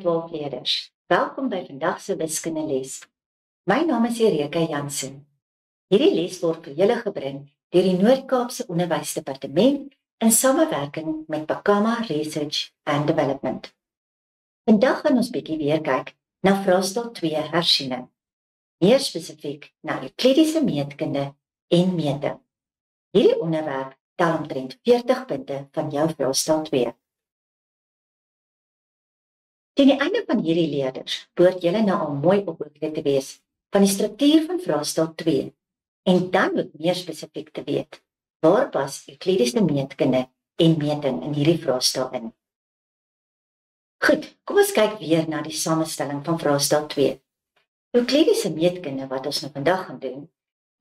graad 12 leerders. Welkom by vandag se wiskundeles. My naam is Erika Jansen. Hierdie les word vir julle gebring deur die Noord-Kaapse Onderwysdepartement in samewerking met Pakama Research and Development. Vandag gaan ons bietjie weer kyk na vraestel 2 hersiening. Meer spesifiek na euklidiese meetkunde en meting. Hierdie onderwerp tel omtrent 40 punte van jou vraestel 2. Teen die einde van hierdie leerders behoort julle nou al mooi op hoogte te wees van die struktuur van vraestel 2 en dan ook meer spesifiek te weet waar pas euklidiese meetkunde en meting in hierdie vraestel in. Goed, kom ons kyk weer na die samestelling van vraestel 2. Euklidiese meetkunde wat ons nou vandag gaan doen,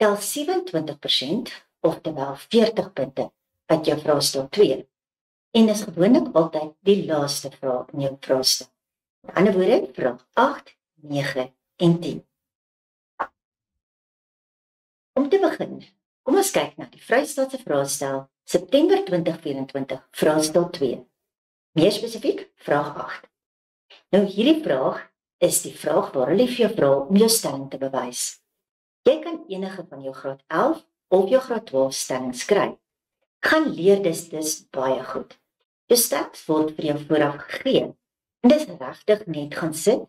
tel 27%, oftewel 40 punte uit jou vraestel 2 en is gewoonlik altyd die laaste vraag in jou vraestel. In ander woorde, vraag 8, 9 en 10. Om te begin, kom ons kyk na die Vrystaatse vraestel September 2024, vraestel 2. Meer spesifiek, vraag 8. Nou hierdie vraag is die vraag waar hulle vir jou vra om jou stelling te bewys. Jy kan enige van jou graad 11 of jou graad 12 stellings kry. Gaan leer dus baie goed. Jou stellings word vir jou vooraf gegee. En dis regtig net gaan sit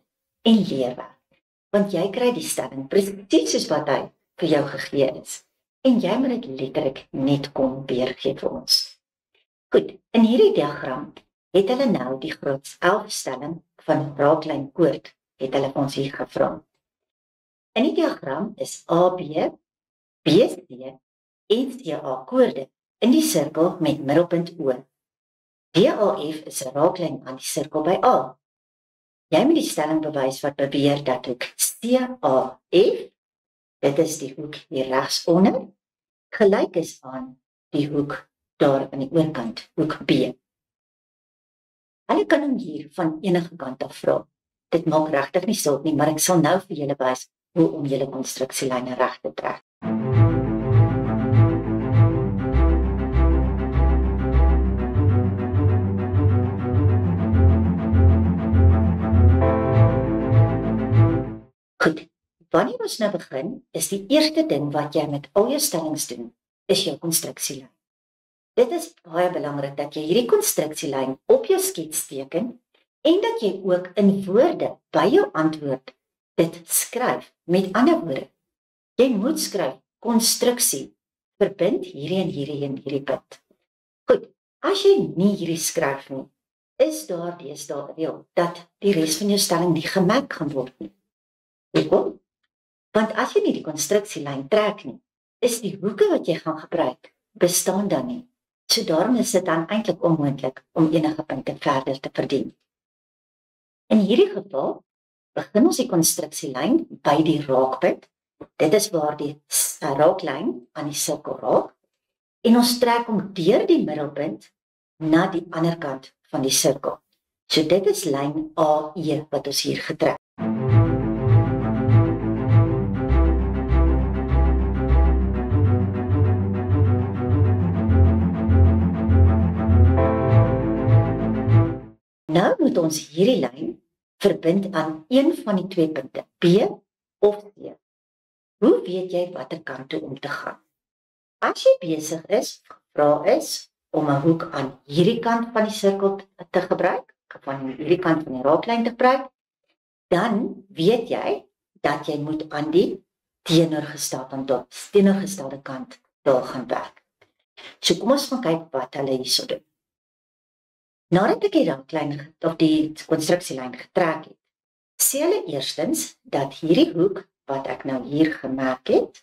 en leerwerk, want jy kry die stelling presies soos wat hy vir jou gegee is, en jy moet dit letterlik net kom weergee vir ons. Goed, in hierdie diagram het hulle nou die graad 11 stelling van raaklyn koord, het hulle ons hier gevra. In die diagram is AB, BC en CA koorde in die sirkel met middelpunt O. DAF is 'n raaklyn aan die sirkel by A. Jy moet die stelling bewys wat beweer dat hoek CAF, dit is die hoek hier regs onder, gelyk is aan die hoek daar aan die oorkant, hoek B. Hulle kan hom hier van enige kant af vra. Dit maak regtig nie saak nie, maar ek sal nou vir julle wys hoe om julle konstruksielyne reg te trek. Goed, wanneer ons nou begin, is die eerste ding wat jy met al jou stellings doen, is jou konstruksielyn. Dit is baie belangrik dat jy hierdie konstruksielyn op jou skets teken en dat jy ook in woorde by jou antwoord dit skryf. Met ander woorde, jy moet skryf konstruksie, verbind hierdie en hierdie en hierdie punt. Goed, as jy nie hierdie skryf nie, is daar deesdae 'n reël dat die res van jou stelling nie gemerk gaan word nie. Hoekom? Want as jy nie die konstruksielyn trek nie, is die hoeke wat jy gaan gebruik, bestaan dan nie. So daarom is dit dan eintlik onmoontlik om enige punte verder te verdien. In hierdie geval, begin ons die konstruksielyn by die raakpunt. Dit is waar die raaklyn aan die sirkel raak. En ons trek hom deur die middelpunt na die ander kant van die sirkel. So dit is lyn AE wat ons hier getrek. Nou moet ons hierdie lyn verbind aan een van die twee punte, B of C. Hoe weet jy watter kant toe om te gaan? As jy besig is, vra is om 'n hoek aan hierdie kant van die sirkel te gebruik, van hierdie kant van die raaklyn te gebruik, dan weet jy dat jy moet aan die teenoorgestelde kant daar gaan werk. So kom ons gaan kyk wat hulle hierso doen. Nadat ek die raaklyn of die konstruksielyn getrek het, sê hulle eerstens dat hierdie hoek wat ek nou hier gemerk het,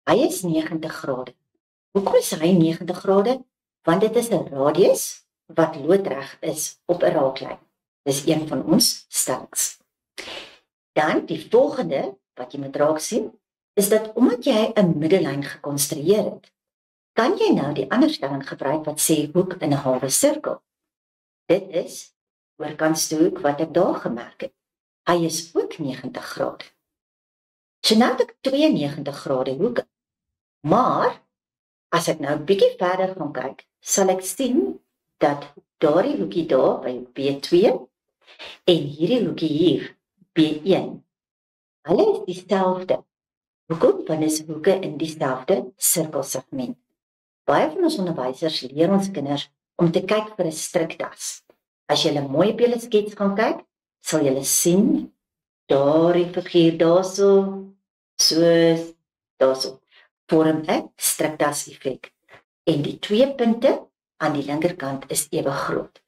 hy is 90 grade. Hoekom is hy 90 grade? Want dit is 'n radius wat loodreg is op 'n raaklyn. Dis een van ons stellings. Dan die volgende wat jy moet raak sien, is dat omdat jy 'n middellyn gekonstrueer het, kan jy nou die ander stelling gebruik wat sê hoek in 'n halwe sirkel. Dit is oorkantste hoek wat ek daar gemerk het. Hy is ook 90 grade. So nou het ek 92 grade hoeke. Maar as ek nou 'n bietjie verder gaan kyk, sal ek sien dat daardie hoekie daar by B2 En hierdie hoekie hier, B1, hulle is dieselfde. Hoekom? Want is hoeke in dieselfde sirkelsegment. Baie van ons onderwysers leer ons kinders om te kyk vir 'n striktas. As jy 'n mooi op julle skets gaan kyk, sal jy sien daardie figuur daarso, soos daarso, vorm 'n striktas effek. En die 2 punte aan die linkerkant is ewe groot.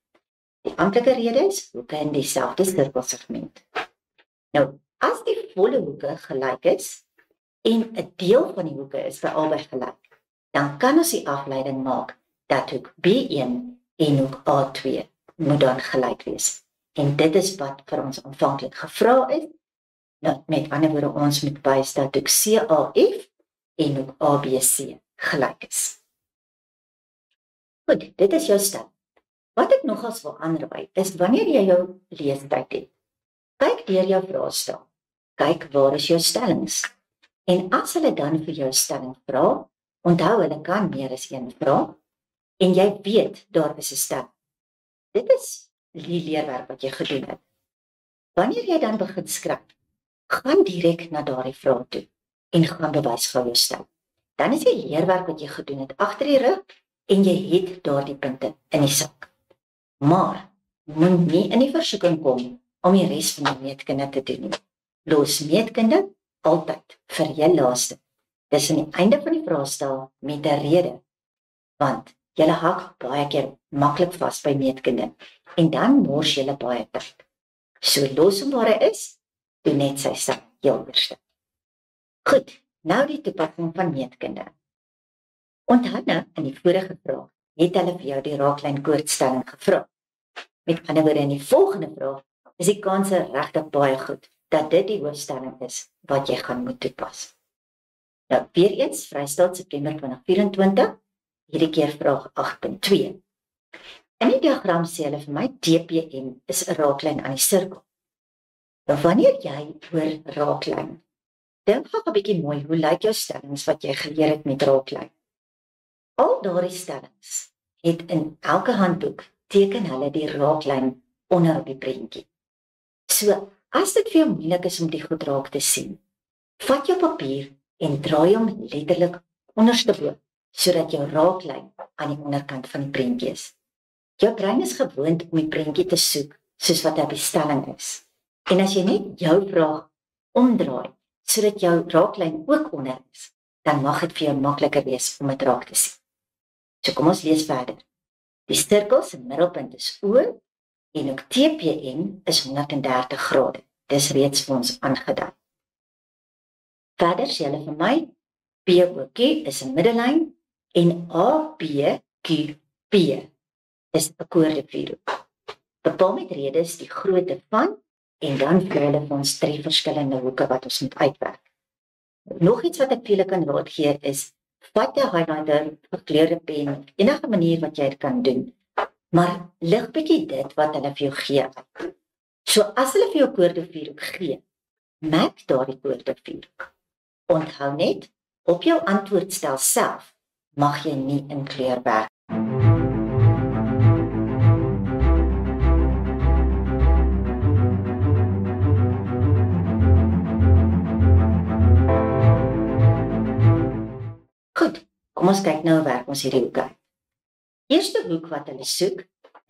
Die amptelike rede is hoeke in dieselfde sirkelsegment. Nou, as die volle hoeke gelyk is en 'n deel van die hoeke is vir albei gelyk, dan kan ons die afleiding maak dat hoek B1 en hoek A2 moet dan gelyk wees. En dit is wat vir ons aanvanklik gevra is. Nou, met ander woorde, ons moet wys dat hoek CAF en hoek ABC gelyk is. Goed, dit is jou stel. Wat ek nogals wil aanraai is wanneer jy jou leestyd het, kyk deur jou vraestel. Kyk waar is jou stellings. En as hulle dan vir jou stelling vra, onthou hulle kan meer as een vra, en jy weet daar is 'n stelling. Dit is die leerwerk wat jy gedoen het. Wanneer jy dan begin skryf, gaan direk na daardie vraag toe en gaan bewys gou jou stelling. Dan is die leerwerk wat jy gedoen het agter die rug en jy het daardie punte in die sak. Maar moet nie in die versoeking kom om die res van die meetkunde te doen nie. Los meetkunde altyd vir jou laaste. Dis aan die einde van die vraestel met 'n rede, want julle hak baie keer maklik vas by meetkunde en dan mors julle baie tyd. So los hom waar hy is, doen net sy sak heel eerste. Goed, nou die toepassing van meetkunde. Onthou nou in die vorige vraag het hulle vir jou die raaklyn koordstelling gevra. Met ander woorde in die volgende vraag is die kanse regtig baie goed dat dit die hoofstelling is wat jy gaan moet toepas. Nou, weer eens, Vrystaat September 2024, hierdie keer vraag 8.2. In die diagram sê hulle vir my, DPM is 'n raaklyn aan die sirkel. Nou, wanneer jy hoor raaklyn, dink gou 'n bietjie mooi, hoe lyk jou stellings wat jy geleer het met raaklyn? Al daardie stellings het in elke handboek teken hulle die raaklyn onder op die prentjie. So, as dit vir jou moeilik is om die goed raak te sien, vat jou papier en draai hom letterlik onderste bo, sodat jou raaklyn aan die onderkant van die prentjie is. Jou brein is gewoond om die prentjie te soek, soos wat hy op die stelling is. En as jy net jou vraag omdraai, sodat jou raaklyn ook onder is, dan mag dit vir jou makliker wees om dit raak te sien. So kom ons lees verder. Die sirkel se middelpunt is O en ook TPM is 130 grade. Dis reeds vir ons aangedui. Verder sê hulle vir my, POQ is 'n middellyn en ABQP is 'n koordevierhoek. Bepaal met redes die grootte van en dan gee hulle vir ons 3 verskillende hoeke wat ons moet uitwerk. Nog iets wat ek vir julle kan raad gee is, vat 'n highlighter, 'n gekleurde pen, op enige manier wat jy dit kan doen, maar lig bietjie dit wat hulle vir jou gee uit. So as hulle vir jou koordevierhoek gee, merk daardie koordevierhoek. Onthou net, op jou antwoordstel self mag jy nie in kleur werk. Goed, kom ons kyk nou hoe werk ons hierdie hoeke. Eerste hoek wat hulle soek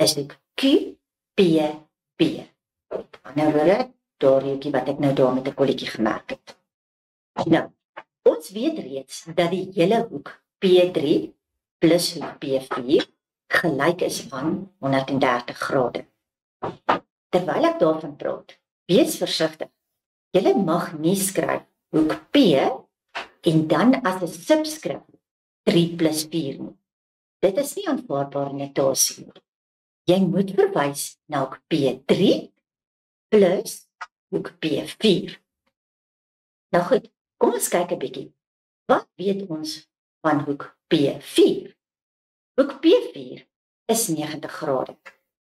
is hoek QPB. Met ander woorde, daardie hoekie wat ek nou daar met 'n kolletjie gemerk het. Nou, ons weet reeds dat die hele hoek P3 plus hoek P4 gelyk is aan 130 grade. Terwyl ek daarvan praat, wees versigtig. Jy mag nie skryf hoek P en dan as 'n subskrip 3 plus 4 nie. Dit is nie aanvaarbare notasie nie. Jy moet verwys na hoek P3 plus hoek P4. Nou goed, kom ons kyk 'n bietjie. Wat weet ons van hoek P4? Hoek P4 is 90 grade,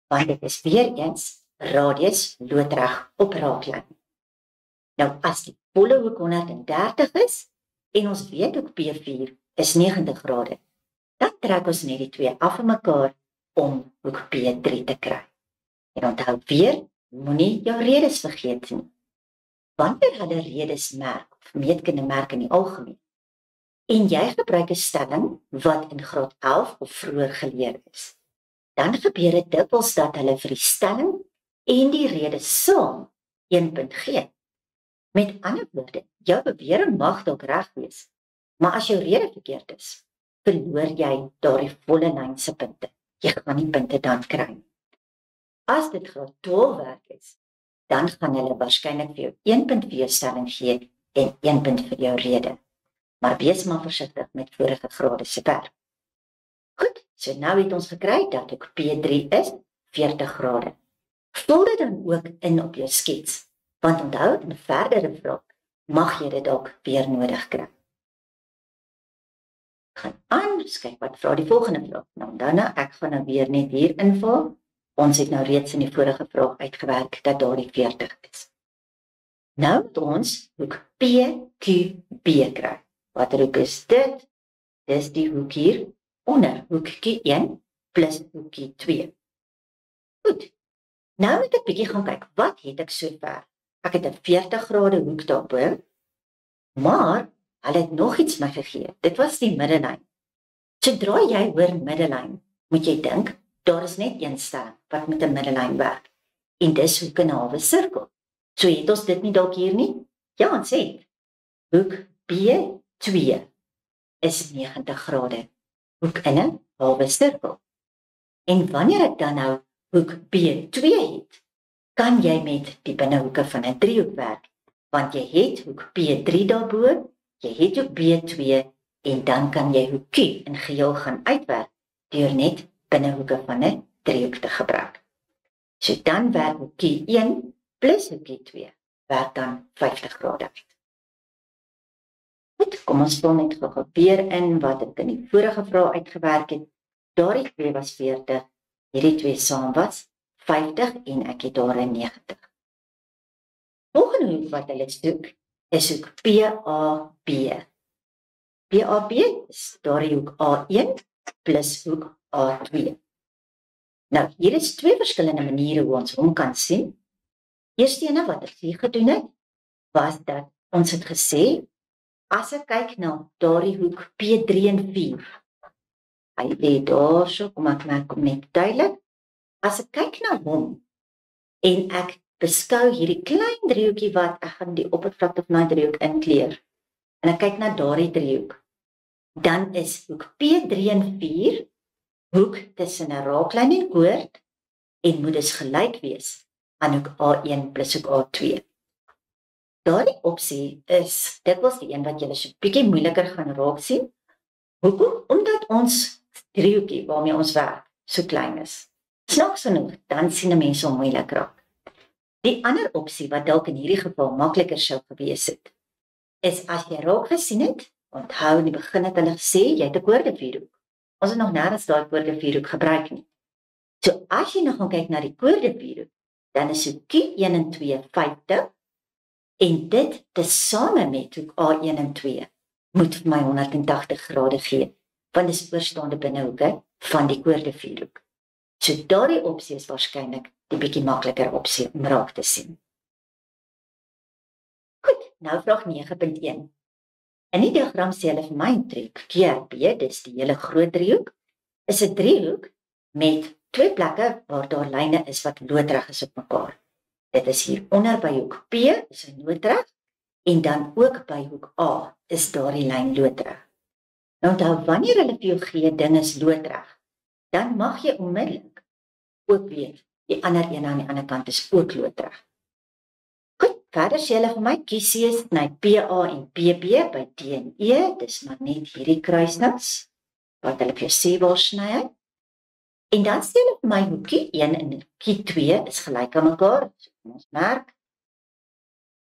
want dit is weer eens radius loodreg op raaklyn. Nou as die volle hoek 130 is, en ons weet hoek P4 is 90 grade, dan trek ons net die twee af van mekaar om hoek P3 te kry. En onthou weer, moenie jou redes vergeet nie. Wanneer hulle redes merk, of meetkunde merk in die algemeen, en jy gebruik 'n stelling wat in graad 11 of vroeër geleer is, dan gebeur dit dikwels dat hulle vir die stelling en die rede saam 1 punt gee. Met ander woorde, jou bewering mag dalk reg wees, maar as jou rede verkeerd is, verloor jy daardie volle lyn se punte. Jy gaan nie punte dan kry nie. As dit graad 12 werk is, dan gaan hulle waarskynlik vir jou 1 punt vir jou stelling gee en 1 punt vir jou rede. Maar wees maar versigtig met vorige grade se werk. Goed, so nou het ons gekry dat ook P3 is 40 grade. Vul dit dan ook in op jou skets, want onthou, in 'n verdere vraag mag jy dit dalk weer nodig kry. Gaan aan, kyk wat vra die volgende vraag. Nou dan, ek gaan nou weer net hier invul. Ons het nou reeds in die vorige vraag uitgewerk dat daar die 40 is. Nou moet ons hoek PQB kry. Watter hoek is dit? Dis die hoek hier onder, hoekie 1 plus hoekie 2. Goed, nou moet ek bietjie gaan kyk, wat het ek sover? Ek het 'n 40 grade hoek daarbo, maar hulle het nog iets my gegee. Dit was die middellyn. Sodra jy hoor middellyn, moet jy dink, daar is net een stelling wat met 'n middellyn werk. En dis hoek en 'n halwe sirkel. So het ons dit nie dalk hier nie? Ja, ons het. Hoek B2 is 90 grade. Hoek in 'n halwe sirkel. En wanneer ek dan nou hoek B2 het, kan jy met die binnehoeke van 'n driehoek werk, want jy het hoek B3 daarbo, jy het hoek B2 en dan kan jy hoek Q in geheel gaan uitwerk deur net binnehoeke van 'n driehoek te gebruik. So dan werk hoek Q1 plus hoek Q2 werk dan 50 grade uit. Goed, kom ons vul net gou weer in wat ek in die vorige vraag uitgewerk het. Daardie 2 was 40, hierdie 2 saam was 50 en ek het daar 'n 90. Volgende hoek wat hulle soek is hoek PAB. PAB is daardie hoek A1 plus hoek A2. Nou, hier is 2 verskillende maniere hoe ons hom kan sien. Eerste ene wat ek hier gedoen het, was dat ons het gesê, as ek kyk na daardie hoek P3 en 4, hy lê daarso, kom ek maak hom net duidelik. As ek kyk na hom, en ek beskou hierdie klein driehoekie wat ek gaan die oppervlakte van die driehoek inkleer, en ek kyk na daardie driehoek, dan is hoek P3 en 4 hoek tussen 'n raaklyn en koord en moet dus gelyk wees aan hoek A1 plus hoek A2. Daardie opsie is dikwels die een wat julle so bietjie moeiliker gaan raak sien. Hoekom? Omdat ons driehoekie waarmee ons werk so klein is. Snaaks genoeg, dan sien 'n mens hom moeilik raak. Die ander opsie wat dalk in hierdie geval makliker sou gewees het, is as jy raak gesien het, onthou in die begin het hulle gesê jy het 'n koordevierhoek. Ons het nog nêrens daai koordevierhoek gebruik nie. So as jy nou gaan kyk na die koordevierhoek, dan is hoek Q1 en 2 50 en dit tesame met hoek A1 en 2 moet vir my 180 grade gee, want dis oorstaande binnehoeke van die koordevierhoek. So daardie opsie is waarskynlik die bietjie makliker opsie om raak te sien. Goed, nou vraag 9.1. In die diagram sê hulle vir my driehoek QRB, dis die hele groot driehoek, is 'n driehoek met 2 plekke waar daar lyne is wat loodreg is op mekaar. Dit is hier onder by hoek P, is 'n loodreg, en dan ook by hoek A is daardie lyn loodreg. Nou onthou, wanneer hulle vir jou gee ding is loodreg, dan mag jy onmiddellik ook weet, die ander een aan die ander kant is ook loodreg. Goed, verder sê hulle vir my, kies is sny PA en PB by D en E, dis maar net hierdie kruisings, wat hulle vir jou sê waar sny hy. En dan sê hulle vir my, hoekie 1 en hoekie 2 is gelyk aan mekaar, so ons merk.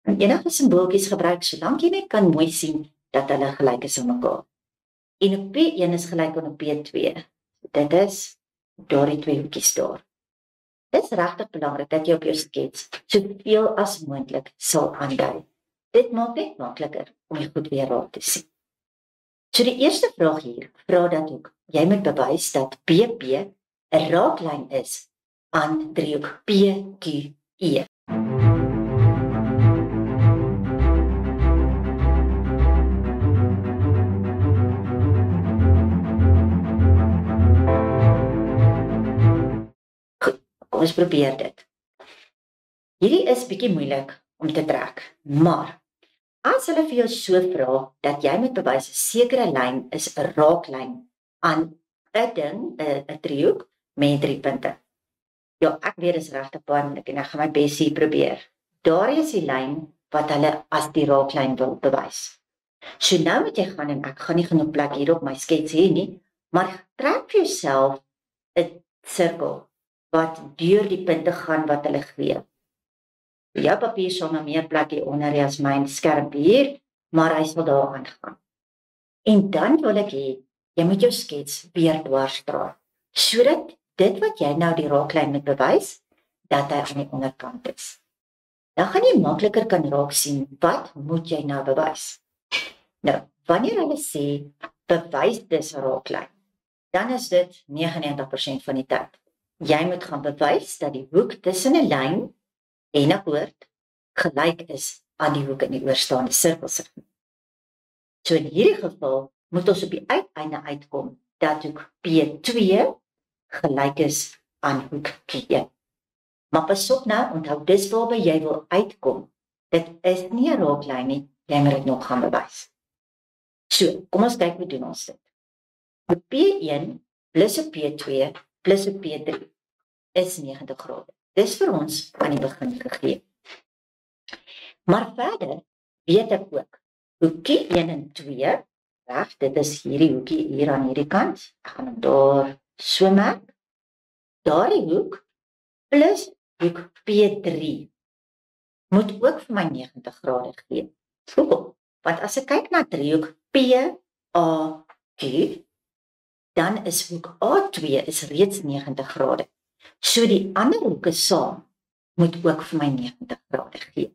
En enige simbooltjies gebruik, solank jy net kan mooi sien, dat hulle gelyk is aan mekaar. En hoek P1 is gelyk aan hoek P2. Dit is daardie 2 hoekies daar. Dit is regtig belangrik dat jy op jou skets soveel as moontlik sal aandui. Dit maak dit makliker om jy goed weer raak te sien. So die eerste vraag hier, vra dat ook, jy moet bewys dat BP 'n raaklyn is aan driehoek PQE. E. Goed, kom ons probeer dit. Hierdie is bietjie moeilik om te trek, maar as hulle vir jou so vra dat jy moet bewys 'n sekere lyn is 'n raaklyn aan 'n ding, 'n driehoek met 3 punte. Ja, ek weet dis regtig baie moeilik en ek gaan my bes hier probeer. Daar is die lyn wat hulle as die raaklyn wil bewys. So nou moet jy gaan en ek gaan nie genoeg plek hier op my skets hê nie, maar trek vir jouself 'n sirkel wat deur die punte gaan wat hulle gee. Jou papier sal nou meer plek hier onder as my skerm hier, maar hy sal daar aangaan. En dan wil ek hê, jy moet jou skets weer dwarsdraai, sodat dit wat jy nou die raaklyn moet bewys, dat hy aan die onderkant is. Dan gaan jy makliker kan raak sien, wat moet jy nou bewys? Nou, wanneer hulle sê, bewys dis 'n raaklyn, dan is dit 99% van die tyd. Jy moet gaan bewys dat die hoek tussen 'n lyn en 'n woord gelyk is aan die hoek in die oorstaande sirkels. So in hierdie geval moet ons op die uiteinde uitkom dat hoek P2 gelyk is aan hoek Q1. Maar pas op nou, onthou dis waarby jy wil uitkom. Dit is nie 'n raaklyn nie, jy moet dit nog gaan bewys. So, kom ons kyk hoe doen ons dit. Hoek P1 plus 'n P2 plus 'n P3 is 90 grade. Dis vir ons aan die begin gegee. Maar verder weet ek ook, hoekie 1 en 2, reg, dit is hierdie hoekie hier aan hierdie kant, ek gaan hom daar so merk, daardie hoek plus hoek P3 moet ook vir my 90 grade gee. Hoekom? Want as ek kyk na driehoek PAQ, dan is hoek A2 is reeds 90 grade. So die ander hoeke saam moet ook vir my 90 grade gee.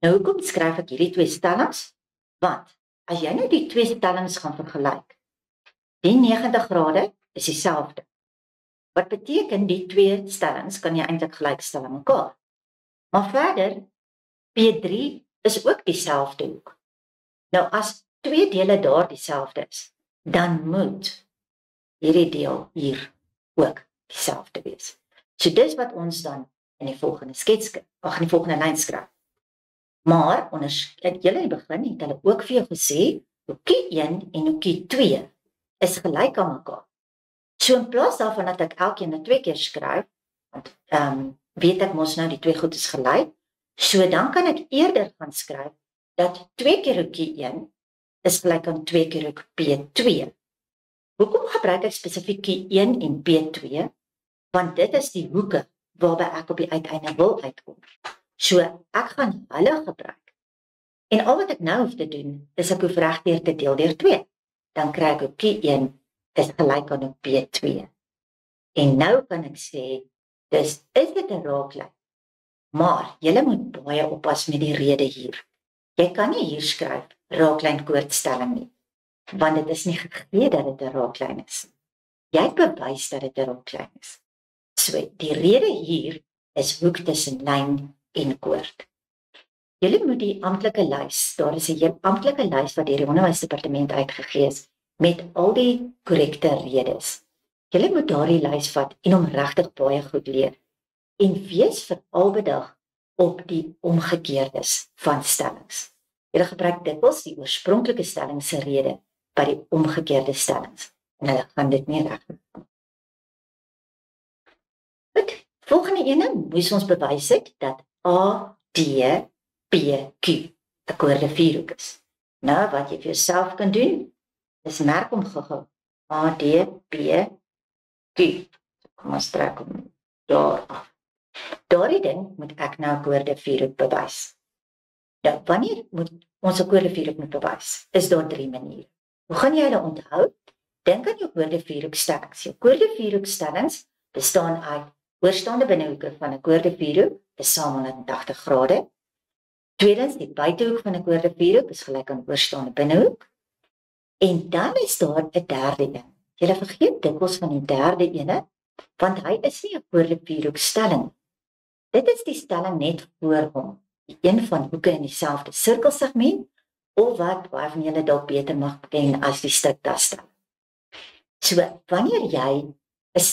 Nou hoekom skryf ek hierdie twee stellings? Want as jy nou die twee stellings gaan vergelyk, die 90 grade is dieselfde. Wat beteken die twee stellings kan jy eintlik gelykstel aan mekaar. Maar verder, P3 is ook dieselfde hoek. Nou as twee dele daar dieselfde is, dan moet hierdie deel hier ook dieselfde wees. So dis wat ons dan in die volgende skets, in die volgende lyn skryf. Maar onderskeid julle in die begin het hulle ook vir jou gesê, hoekie 1 en hoekie 2 is gelyk aan mekaar. So in plaas daarvan dat ek elkeen net 2 keer skryf, want weet ek mos nou die twee goed is gelyk, so dan kan ek eerder gaan skryf dat 2 keer hoekie 1 is gelyk aan 2 keer hoek P2. Hoekom gebruik ek spesifiek Q1 en P2? Want dit is die hoeke waarby ek op die uiteinde wil uitkom. So ek gaan hulle gebruik. En al wat ek nou hoef te doen, is ek hoef regdeur te deel deur 2. Dan kry ek Q1 is gelyk aan P2. En nou kan ek sê, dis is dit 'n raaklyn. Maar jy moet baie oppas met die rede hier. Jy kan nie hier skryf raaklyn koordstelling nie, want dit is nie gegee dat dit 'n raaklyn is. Jy bewys dat dit 'n raaklyn is. So die rede hier is hoek tussen lyn en koord. Julle moet die amptelike lys, daar is 'n heel amptelike lys wat deur die Onderwysdepartement uitgegee is met al die korrekte redes. Julle moet daardie lys vat en hom regtig baie goed leer en wees veral bedag op die omgekeerdes van stellings. Julle gebruik dikwels die oorspronklike stelling se rede by die omgekeerde stellings en hulle gaan dit nie reg doen. Goed, volgende ene moes ons bewys het dat ADPQ 'n koorde vierhoek is. Nou wat jy vir jouself kan doen, is merk hom gou-gou. ADPQ. Kom ons trek hom daar af. Daardie ding moet ek nou 'n koorde vierhoek bewys. Nou, wanneer moet ons 'n koorde vierhoek moet bewys? Is daar 3 maniere. Hoe gaan jy hulle onthou? Dink aan jou koorde vierhoekstellings. Jou koorde vierhoekstellings bestaan uit oorstaande binnehoeke van 'n koorde vierhoek is saam 180 grade. Tweedens, die buitehoek van 'n koorde vierhoek is gelyk aan oorstaande binnehoek. En dan is daar 'n derde een. Jy vergeet dikwels van die derde ene, want hy is nie 'n koorde vierhoekstelling. Dit is die stelling net voor hom. Die een van hoeke in dieselfde sirkelsegment, of wat baie van julle dalk beter mag ken as die struktasstelling. So, wanneer jy 'n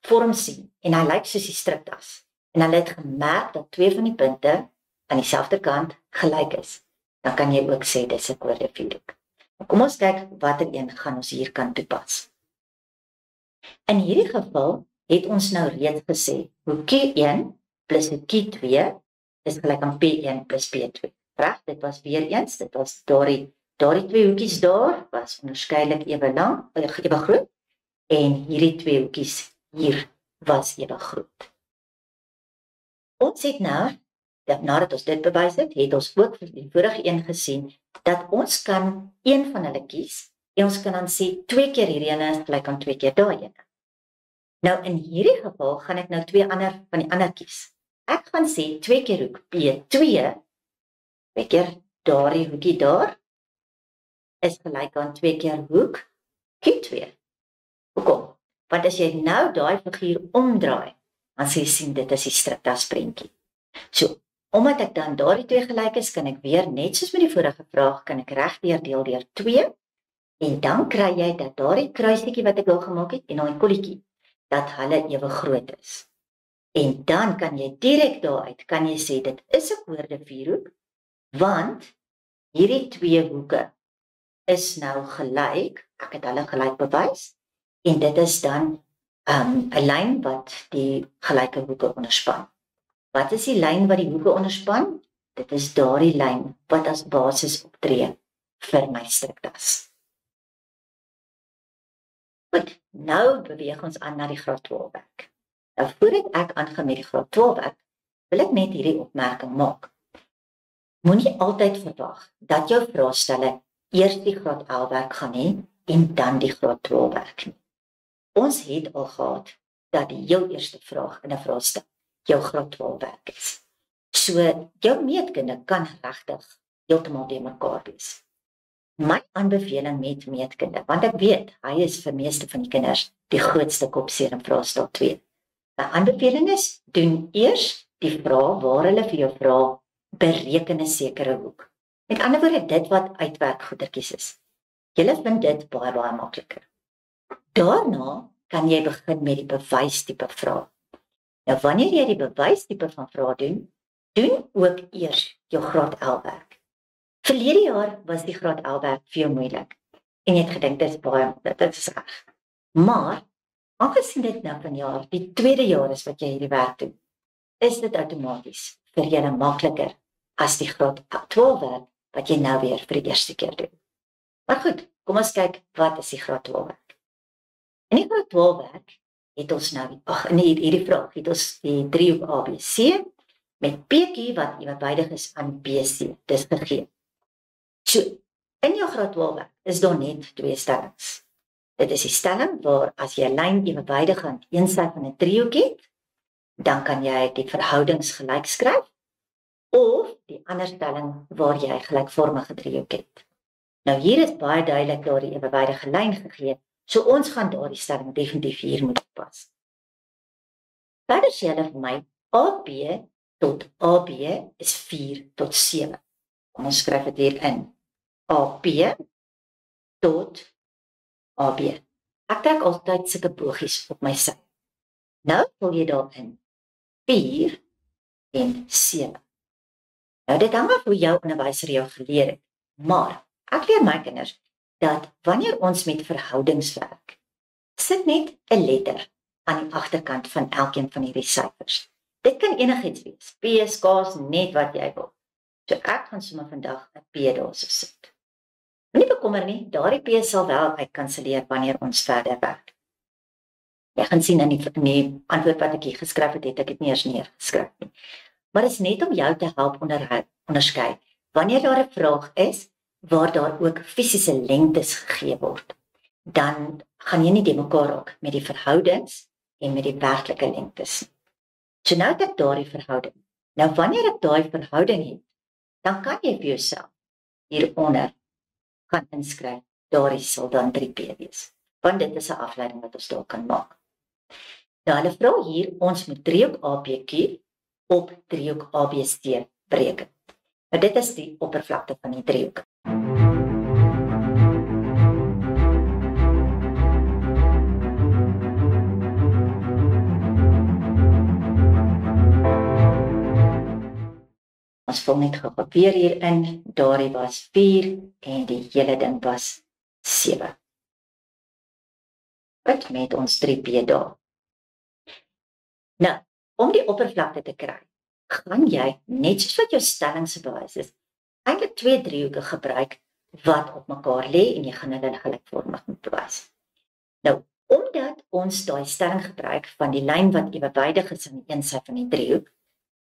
vorm sien, en hy lyk soos die struktas, en hulle het gemerk dat twee van die punte aan dieselfde kant gelyk is, dan kan jy ook sê dis 'n koördinatiehoek. Kom ons kyk watter een gaan ons hier kan toepas. In hierdie geval het ons nou reeds gesê, hoekie 1 plus hoekie 2 is gelyk aan P1 plus P2. Reg, dit was weer eens, dit was daardie twee hoekies daar was onderskeidelik ewe lank, ewe groot, en hierdie twee hoekies hier was ewe groot. Ons het nou, nadat ons dit bewys het, het ons ook vir die vorige een gesien, dat ons kan een van hulle kies, en ons kan dan sê 2 keer hierdie ene is gelyk aan 2 keer daai ene. Nou in hierdie geval gaan ek nou 2 ander van die ander kies. Ek gaan sê 2 keer hoek P2, 2 keer daardie hoekie daar, is gelyk aan 2 keer hoek Q2. Hoekom? Want as jy nou daai figuur omdraai, dan sê jy sien dit is die struktas prentjie. So, omdat ek dan daardie 2 gelyk is, kan ek weer, net soos met die vorige vraag, kan ek regdeur deel deur 2, en dan kry jy dat daardie kruisietjie wat ek al gemaak het, en daai kolletjie, dat hulle ewe groot is. En dan kan jy direk daaruit, kan jy sê, dit is 'n koördinatiehoek, want hierdie 2 hoeke is nou gelyk, ek het hulle gelyk bewys, en dit is dan 'n lyn wat die gelyke hoeke onderspan. Wat is die lyn wat die hoeke onderspan? Dit is daardie lyn wat as basis optree vir my struktas. Goed, nou beweeg ons aan na die graad 12 werk. Nou voordat ek aangaan met die graad 12 werk, wil ek net hierdie opmerking maak. Moenie altyd verwag dat jou vraestelle eers die graad 11 werk gaan hê en dan die graad 12 werk nie. Ons het al gehad dat die heel eerste vraag in 'n vraestel jou graad 12 werk is. So jou meetkunde kan regtig heeltemal te mekaar wees. My aanbeveling met meetkunde, want ek weet hy is vir meeste van die kinders die grootste kopseer in vraestel 2. My aanbeveling is, doen eers die vraag waar hulle vir jou vra, bereken 'n sekere hoek. Met ander woorde, dit wat uitwerk goedertjies is. Julle vind dit baie makliker. Daarna kan jy begin met die bewystipe vraag. Nou wanneer jy die bewystipe van vraag doen ook eers jou graad 11 werk. Verlede jaar was die graad 11 werk vir jou moeilik. En jy het gedink dit is reg. Maar aangesien dit nou vanjaar die tweede jaar is wat jy hierdie werk doen, is dit outomaties vir julle makliker as die graad 12 werk wat jy nou weer vir die eerste keer doen. Maar goed, kom ons kyk wat is die graad 12 werk. In die graad 12 werk het ons nou, hierdie vraag, het ons die driehoek ABC met PQ wat ewewydig is aan BC, dis gegee. So, in jou graad 12 werk is daar net 2 stellings. Dit is die stelling waar as jy 'n lyn ewewydig aan een sy van 'n driehoek het, dan kan jy die verhoudings gelyk skryf, of die ander stelling waar jy gelykvormige driehoek het. Nou hier is baie duidelik daardie ewewydige lyn gegee, so ons gaan daardie stelling definitief hier moet toepas. Verder sê hulle vir my, AB tot AB is 4 tot 7. Kom ons skryf dit hier in. AB tot AB. Ek trek altyd sulke bogies op my sy. Nou vul jy daarin 4 en 7. Nou dit hang af hoe jou onderwyser jou geleer het, maar ek leer my kinders dat wanneer ons met verhoudings werk, sit net 'n letter aan die agterkant van elkeen van hierdie syfers. Dit kan enigiets wees, P, K's, net wat jy wil. So ek gaan sommer vandag 'n P daar so sit. Moenie bekommer nie, daardie P sal wel uitkanselleer wanneer ons verder werk. Jy gaan sien in die antwoord wat ek hier geskryf het, het ek dit nie eers neergeskryf nie. Maar dit is net om jou te help onderskei. Wanneer daar 'n vraag is, waar daar ook fisiese lengtes gegee word, dan gaan jy nie te mekaar raak met die verhoudings en met die werklike lengtes. So nou het ek daardie verhouding. Nou wanneer ek daai verhouding het, dan kan jy vir jouself hieronder gaan inskryf, daardie sal dan 3P wees. Want dit is 'n afleiding wat ons daar kan maak. Nou hulle vra hier, ons moet driehoek APQ op driehoek ABC bereken. Nou dit is die oppervlakte van die driehoek. Ons vul net gou weer hierin, daardie was 4 en die hele ding was 7. Wat met ons 3p daar. Nou, om die oppervlakte te kry, gaan jy, net soos wat jou stellingsbewys is, eintlik 2 driehoeke gebruik wat op mekaar lê en jy gaan hulle gelykvormig moet bewys. Nou, omdat ons daai stelling gebruik van die lyn wat ewewydig is aan die een sy van die driehoek,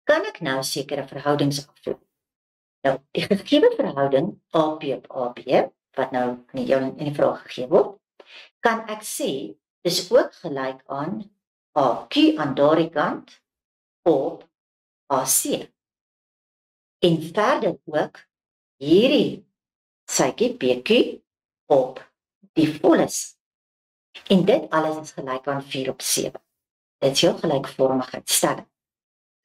kan ek nou sekere verhoudings aflei. Nou, die gegee verhouding AP op AB, wat nou in die vraag gegee word, kan ek sê, dis ook gelyk aan AQ aan daardie kant op AC. En verder ook hierdie sytjie PQ op die volle. En dit alles is gelyk aan 4 op 7. Dit is jou gelykvormigheidstelling.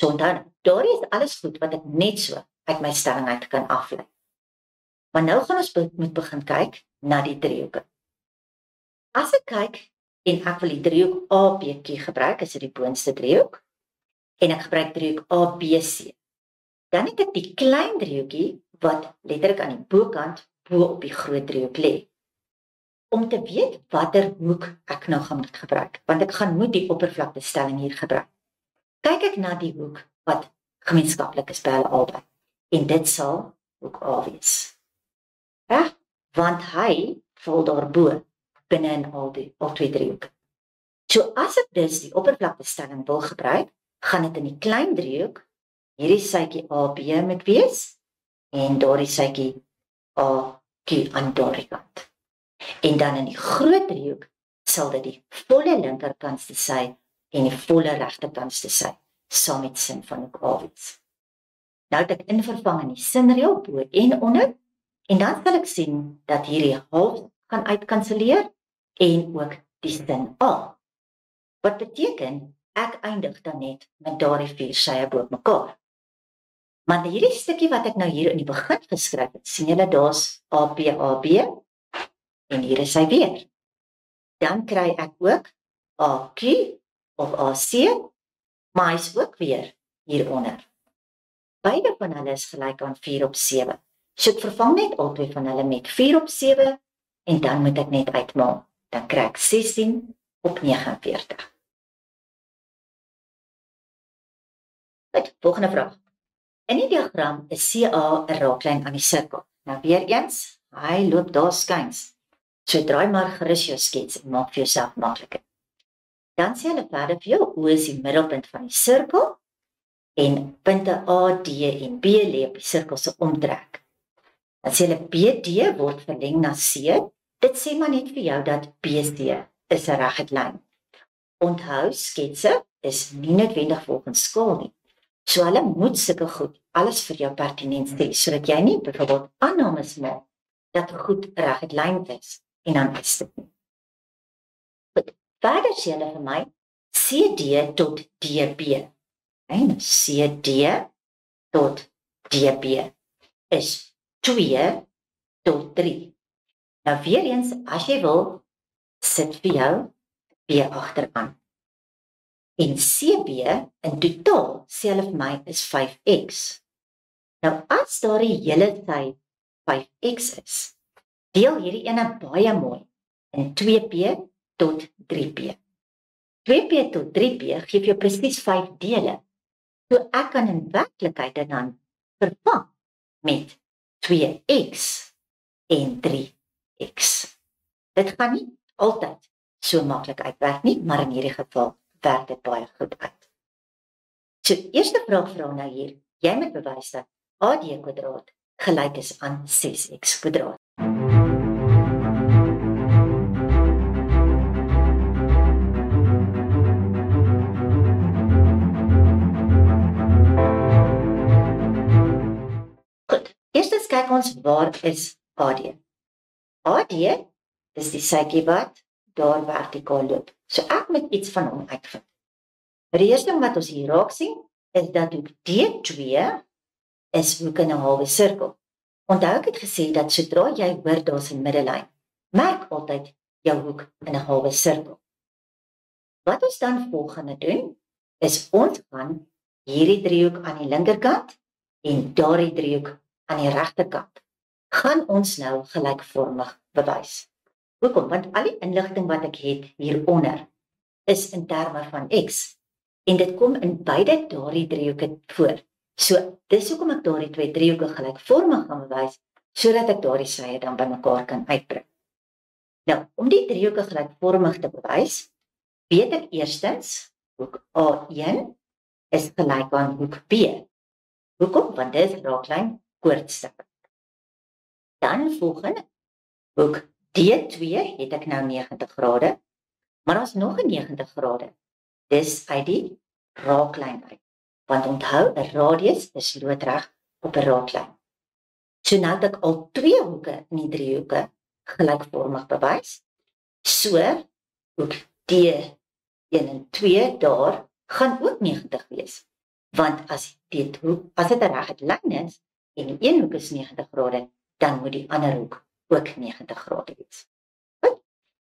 So onthou, daar is alles goed wat ek net so uit my stelling uit kan aflei. Maar nou gaan ons moet begin kyk na die driehoeke. As ek kyk en ek wil die driehoek ABQ gebruik, is dit die boonste driehoek, en ek gebruik driehoek ABC, dan het ek die klein driehoekie wat letterlik aan die bokant bo op die groot driehoek lê. Om te weet watter hoek ek nou gaan moet gebruik, want ek gaan moet die oppervlaktestelling hier gebruik. Kyk ek na die hoek wat gemeenskaplik is by hulle albei, en dit sal hoek A wees. Reg? Want hy val daarbo binne in al twee driehoeke. So as ek dus die oppervlaktestelling wil gebruik, gaan dit in die klein driehoek hierdie sytjie AB moet wees en daardie sytjie AQ aan daardie kant. En dan in die groot driehoek sal dit die volle linkerkantste sy en die volle regterkantste sy saam met sin van hoek A wees. Nou het ek invervang in die sinreël bo en onder, en dan sal ek sien dat hierdie half gaan uitkanselleer en ook die sin A. Wat beteken, ek eindig dan net met daardie 4 sye bo mekaar. Maar hierdie stukkie wat ek nou hier in die begin geskryf het, sien julle daar's AP en hier is hy weer. Dan kry ek ook AQ of AC, maar hy is ook weer hieronder. Beide van hulle is gelyk aan 4 op 7. So ek vervang net albei van hulle met 4 op 7 en dan moet ek net uitmaak. Dan kry ek 16 op 49. Goed, volgende vraag. In die diagram is CA 'n raaklyn aan die sirkel. Nou weer eens, hy loop daar skuins. So draai maar gerus jou skets en maak vir jouself makliker. Dan sê hulle verder vir jou, O is die middelpunt van die sirkel en punte A, D en B lê op die sirkel se omtrek. Dan sê hulle BD word verleng na C. Dit sê maar net vir jou dat BC is 'n reguit lyn. Onthou, sketse is nie noodwendig volgens skaal nie. So hulle moet sulke goed alles vir jou pertinent sê, sodat jy nie byvoorbeeld aannames maak dat goed reguit lyn is en dan is dit nie. Goed, verder sê hulle vir my CD tot DB. En CD tot DB is 2 tot 3. Nou weer eens, as jy wil, sit vir jou B agteraan. En CB in totaal sê hulle vir my is 5x. Nou as daar die hele tyd 5x is, deel hierdie ene baie mooi in 2p tot 3p. 2p tot 3p gee vir jou presies 5 dele. So ek kan in werklikheid dit dan vervang met 2x en 3x. Dit gaan nie altyd so maklik uitwerk nie, maar in hierdie geval werk dit baie goed uit. So, eerste vraag vra nou hier, jy moet bewys dat AD² gelyk is aan 6x². Goed, eerstens kyk ons waar is AD. AD is die sytjie wat daar vertikaal loop. So ek moet iets van hom uitvind. Die eerste ding wat ons hier raak sien, is dat hoek D2 is hoek in 'n halwe sirkel. Onthou ek het gesê dat sodra jy hoor daar's 'n middellyn, merk altyd jou hoek in 'n halwe sirkel. Wat ons dan volgende doen, is ons gaan hierdie driehoek aan die linkerkant en daardie driehoek aan die regterkant gaan ons nou gelykvormig bewys. Hoekom? Want al die inligting wat ek het hieronder is in terme van x en dit kom in beide daardie driehoeke voor. So dis hoekom ek daardie twee driehoeke gelykvormig gaan bewys sodat ek daardie sye dan bymekaar kan uitbring. Nou, om die driehoeke gelykvormig te bewys, weet ek eerstens hoek A1 is gelyk aan hoek B. Hoekom? Want dit is raaklyn koordstuk. Dan volgende, hoek D2 het ek nou 90 grade, maar daar's nog 'n 90 grade. Dis uit die raaklyn uit. Want onthou, 'n radius is loodreg op 'n raaklyn. So nou het ek al twee hoeke in die driehoeke gelykvormig bewys. So hoek D1 en 2 daar gaan ook 90 wees. Want as dit 'n regte lyn is en die een hoek is 90 grade, dan moet die ander hoek ook 90 grade wees. Goed.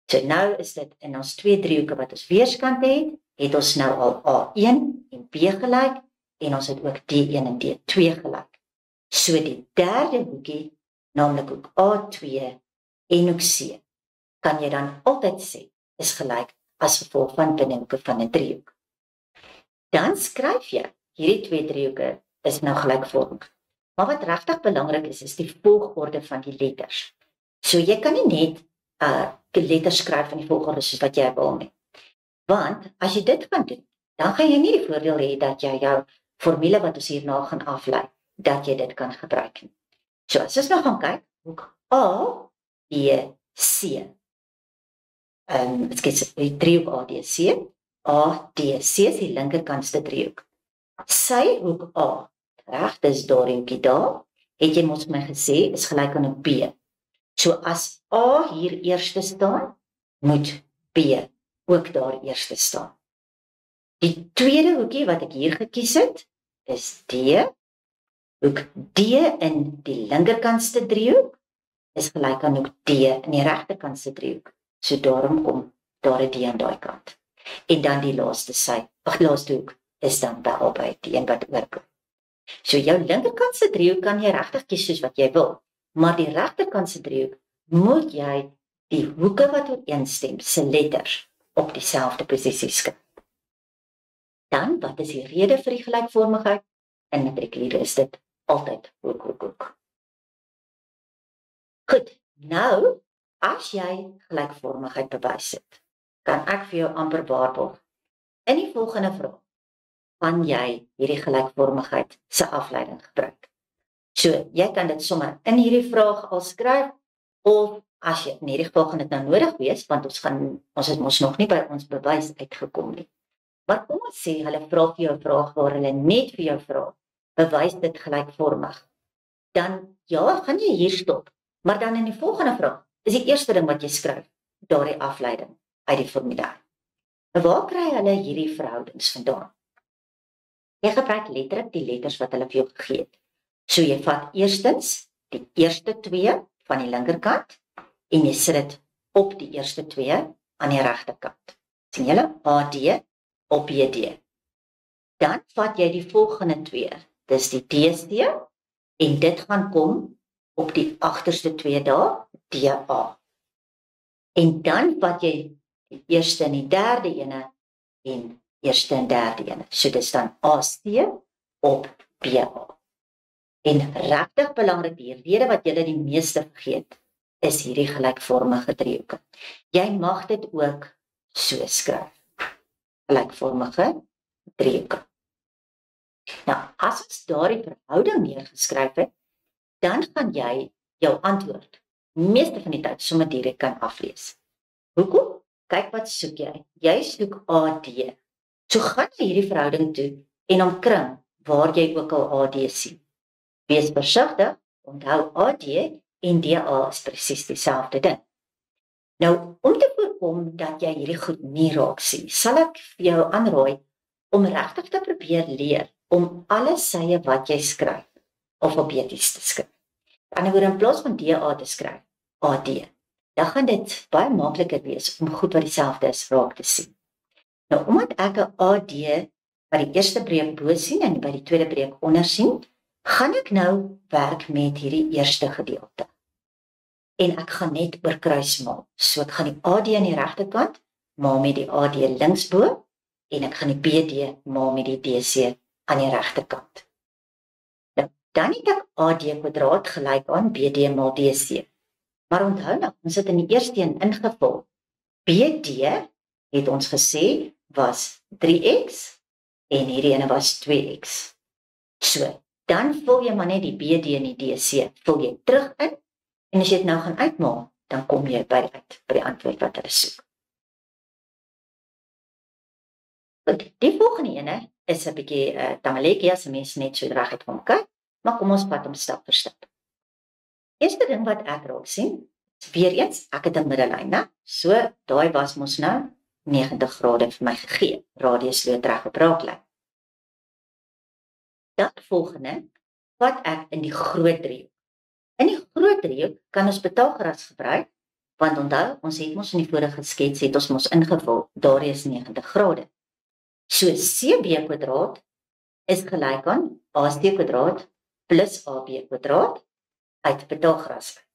So nou is dit in ons twee driehoeke wat ons weerskante het ons nou al A1 en B gelyk en ons het ook D1 en D2 gelyk. So die derde hoekie, naamlik hoek A2 en hoek C, kan jy dan altyd sê is gelyk as gevolg van binnehoeke van 'n driehoek. Dan skryf jy hierdie twee driehoeke is nou gelykvormig. Maar wat regtig belangrik is die volgorde van die letters. So jy kan nie net die letters skryf in die volgorde soos wat jy wil nie. Want as jy dit gaan doen, dan gaan jy nie die voordeel hê dat jy jou formule wat ons hierna gaan aflei, dat jy dit kan gebruik nie. So as ons nou gaan kyk, hoek A, B, C. Dit is die driehoek ADC. ADC is die linkerkantste driehoek. Sy hoek A, reg, dis daardie hoekie daar, het jy mos my gesê, is gelyk aan 'n B. So as A hier eerste staan, moet B ook daar eerste staan. Die tweede hoekie wat ek hier gekies het, is D. Hoek D in die linkerkantste driehoek is gelyk aan hoek D in die regterkantste driehoek. So daarom kom daar 'n D aan daai kant. En dan die laaste hoek is dan by albei die een wat oorkom. So jou linkerkantste driehoek kan jy regtig kies soos wat jy wil, maar die regterkantste driehoek moet jy die hoeke wat ooreenstem se letters op dieselfde posisie skryf. Dan, wat is die rede vir die gelykvormigheid? In matriekuliere is dit altyd hoek. Goed, nou, as jy gelykvormigheid bewys het, kan ek vir jou amper waarborg. In die volgende vraag, kan jy hierdie gelykvormigheid se afleiding gebruik. So, jy kan dit sommer in hierdie vraag al skryf, of as jy in hierdie geval gaan dit nou nodig wees, want ons het mos nog nie by ons bewys uitgekom nie. Maar kom ons sê, hulle vra vir jou 'n vraag waar hulle net vir jou vra, bewys dit gelykvormig. Dan, ja, gaan jy hier stop, maar dan in die volgende vraag, is die eerste ding wat jy skryf, daardie afleiding uit die formule. En waar kry hulle hierdie verhoudings vandaan? Jy gebruik letterlik die letters wat hulle vir jou gegee het. So jy vat eerstens die eerste twee van die linkerkant en jy sit dit op die eerste twee aan die regterkant. Sien julle? AD op BD. Dan vat jy die volgende twee. Dis die DC en dit gaan kom op die agterste twee daar, DA. En dan vat jy die eerste en die derde ene en eerste en derde ene. So dis dan AC op BA. En regtig belangrik, die rede wat julle die meeste vergeet, is hierdie gelykvormige driehoeke. Jy mag dit ook so skryf. Gelykvormige driehoeke. Nou, as ons daardie verhouding neergeskryf het, dan gaan jy jou antwoord meeste van die tyd sommer direk kan aflees. Hoekom? Kyk wat soek jy. Jy soek AD. So gaan jy hierdie verhouding toe en omkring waar jy ook al AD sien. Wees versigtig, onthou AD en DA is presies dieselfde ding. Nou, om te voorkom dat jy hierdie goed nie raak sien, sal ek vir jou aanraai om regtig te probeer leer om alle sye wat jy skryf alfabeties te skryf. Aan die ander woorde, in plaas van DA te skryf, AD. Dan gaan dit baie makliker wees om goed wat dieselfde is raak te sien. Nou, omdat ek 'n AD by die eerste breek bo sien en by die tweede breek onder sien, gaan ek nou werk met hierdie eerste gedeelte. En ek gaan net oorkruis maak. So ek gaan die AD aan die regterkant maal met die AD linksbo en ek gaan die BD maal met die DC aan die regterkant. Nou, dan het ek AD kwadraat gelyk aan BD maal DC. Maar onthou nou, ons het in die eerste een ingevul. BD het ons gesê was 3x en hierdie ene was 2x. So, dan vul jy maar net die BD en die DC, vul jy terug in, en as jy dit nou gaan uitmaak, dan kom jy by die antwoord wat hulle soek. Goed, die volgende ene is 'n bietjie tamaletjie as 'n mens net so reg het van kyk, maar kom ons vat hom stap vir stap. Eerste ding wat ek raak sien, weer eens, ek het 'n middellyn, né? So, daai was mos nou 90 grade vir my gegee, radius loodreg op raaklyn. Dan volgende, wat ek in die groot driehoek. In die groot driehoek kan ons Pythagoras gebruik, want onthou, ons het mos in die vorige skets het ons mos ingevul, daar is 90 grade. So CB kwadraat is gelyk aan AC kwadraat plus AB kwadraat uit Pythagoras.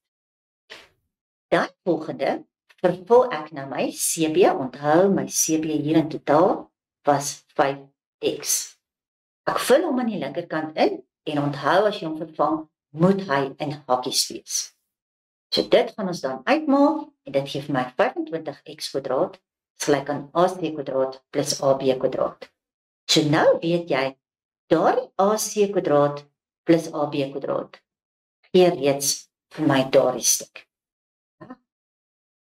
Dan volgende, vervul ek nou my CB, onthou my CB hier in totaal was 5x. Ek vul hom aan die linkerkant in en onthou as jy hom vervang, moet hy in hakies wees. So dit gaan ons dan uitmaak en dit gee vir my 25x kwadraat is gelyk aan AC kwadraat plus AB kwadraat. So nou weet jy, daardie AC kwadraat plus AB kwadraat gee reeds vir my daardie stuk.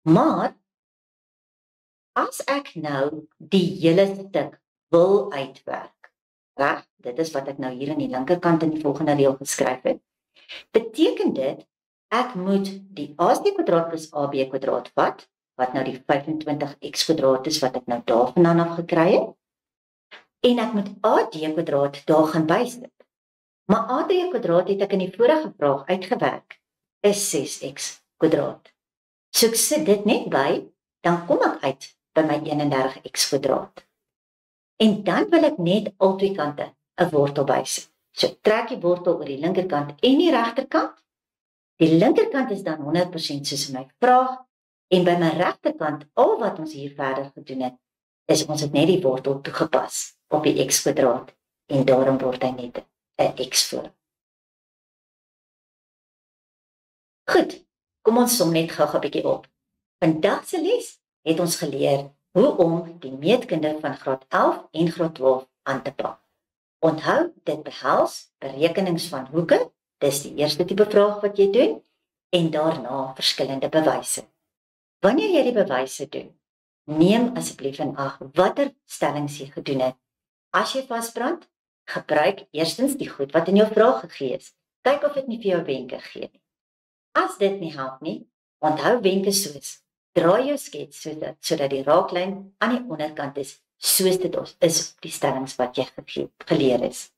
Maar, as ek nou die hele stuk wil uitwerk, reg, dit is wat ek nou hier aan die linkerkant in die volgende reël geskryf het, beteken dit, ek moet die AC kwadraat plus AB kwadraat vat, wat nou die 25x kwadraat is, wat ek nou daarvandaan af gekry het, en ek moet AD kwadraat daar gaan bysit. Maar AD kwadraat het ek in die vorige vraag uitgewerk, is 6x kwadraat. So ek sit dit net by, dan kom ek uit by my 31x kwadraat. En dan wil ek net al twee kante 'n wortel bysit. So trek die wortel oor die linkerkant en die regterkant. Die linkerkant is dan 100% soos in my vraag, en by my regterkant, al wat ons hier verder gedoen het, is ons het net die wortel toegepas op die x kwadraat, en daarom word hy net 'n x voor. Goed, kom ons som net gou 'n bietjie op. Vandag se les het ons geleer hoe om die meetkunde van graad 11 en graad 12 aan te pak. Onthou, dit behels berekenings van hoeke, dis die eerste tipe vraag wat jy doen, en daarna verskillende bewyse. Wanneer jy die bewyse doen, neem asseblief in ag watter stellings jy gedoen het. As jy vasbrand, gebruik eerstens die goed wat in jou vraag gegee is. Kyk of dit nie vir jou wenke gee nie. As dit nie help nie, onthou wenke soos, draai jou skets sodat die raaklyn aan die onderkant is, soos dit is op die stellings wat jy geleer is.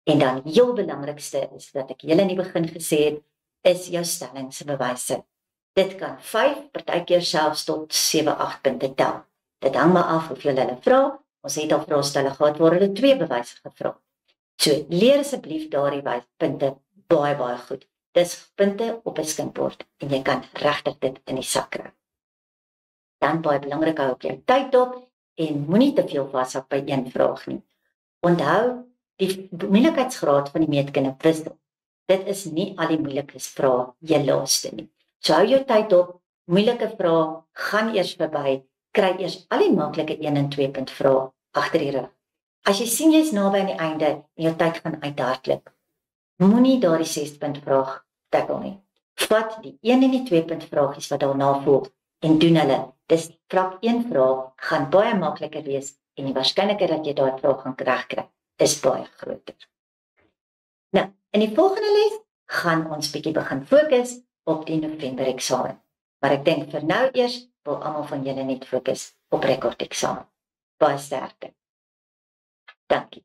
En dan heel belangrikste is, dat ek julle in die begin gesê het, is jou stellingsbewyse. Dit kan 5, partykeer selfs tot 7, 8 punte tel. Dit hang maar af hoeveel hulle vra. Ons het al vraestelle gehad waar hulle 2 bewyse gevra. So leer asseblief daardie punte baie, baie goed. Dis punte op 'n skinkbord en jy kan regtig dit in die sak kry. Dan baie belangrik, hou op jou tyd dop en moenie te veel vashou by een vraag nie. Onthou, die moeilikheidsgraad van die meetkunde wissel. Dit is nie al die moeilikes vrae jy laaste nie. So hou jou tyd op, moeilike vrae, gaan eers verby, kry eers al die maklike 1 en 2 punt vrae agter die rug. As jy sien jy's naby aan die einde en jou tyd gaan uithardloop, moenie daardie 6 punt vraag tackle nie. Vat die 1 en die 2 punt vraagies wat daarna volg en doen hulle. Dis vlak 1 vraag gaan baie makliker wees en die waarskynlikheid dat jy daai vraag gaan regkry is baie groter. Nou, in die volgende les gaan ons bietjie begin fokus op die November eksamen. Maar ek dink vir nou eers wil almal van julle net fokus op rekordeksamen. Baie sterkte. Dankie.